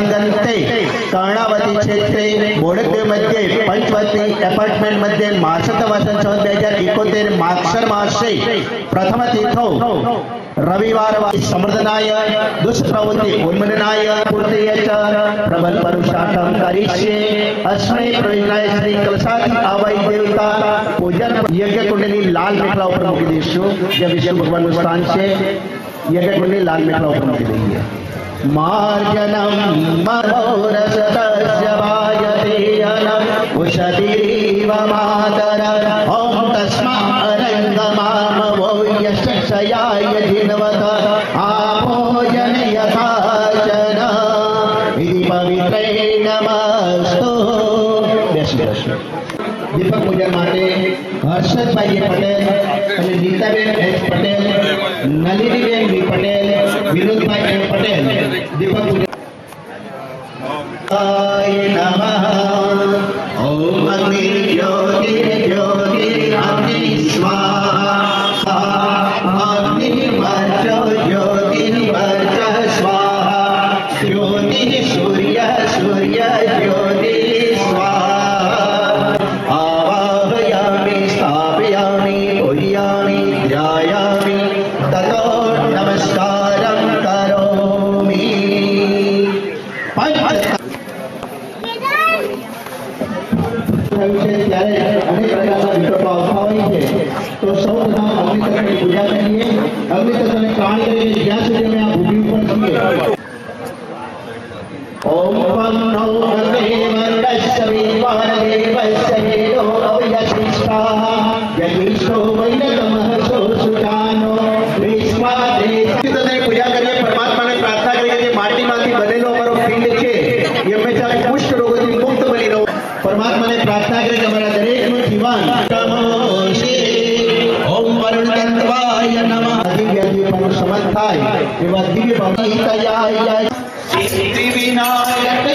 संगन्ते कर्णावती क्षेत्रे बोडकदेव मध्ये पंचवटी एपार्टमेंट मध्ये मार्च वर्ष 2071 माक्षर मासे प्रथम तीर्थो रविवार समृद्धनाय दुष्प्रवृत्ति उन्मूलनाय पूर्तयेच प्रबल पुरुषार्थं करिष्ये अस्मै प्रयोजनाय श्री कलशाति आवाई देवता पूजन यज्ञ कुंडली लाल मेखला ऊपर मूकी दीशु जब विष्णु भगवान स्थान से यज्ञ कुंडली लाल मेखला ऊपर मूकी देंगे मार्जनम मनोरसतस्य वायते अनम उषतीव मातर ओम तस्मा अरंगमाम वो यशक्षयाय जिनवत आभोजन यथाचन इति पवित्रे नमस्तु। दीपक पूजन माटे हर्षदभाई पटेल અને નીતાબેન એચ પટેલ, નલિનીબેન બી પટેલ, વિનોદભાઈ એમ પટેલ દીપક પૂજન નમઃ ઓમ અગ્નિ જ્યોતિ જ્યોતિ અગ્નિ સ્વાહા અગ્નિ વર્ચ જ્યોતિ વર્ચ સ્વાહા જ્યોતિ સૂર્ય સૂર્ય જ્યોતિ तो सौ प्रथम अग्नि तत्व की पूजा करिए। अग्नि तत्व में प्राण करिए ज्ञान से में आप भूमि पर छिए। ओम वं नौ देवस्य विवादेवस्य हेलो अवयशिष्टा यज्ञो वैनतमः सुजानो विश्वादेव तत्व पूजा करिए। परमात्मा ने प्रार्थना करिए कि माटी माटी बनेलो અમારો પિંડ છે એ હંમેશા કુષ્ઠ રોગોથી મુક્ત બની રહો। परमात्मा ने प्रार्थना करी कि हमारा दरेकનું જીવન ओम वरुण तत्वाय नमः दिव्य दिव्य समर्थाय एवं दिव्य भक्ति तयाय सिद्धि विनायक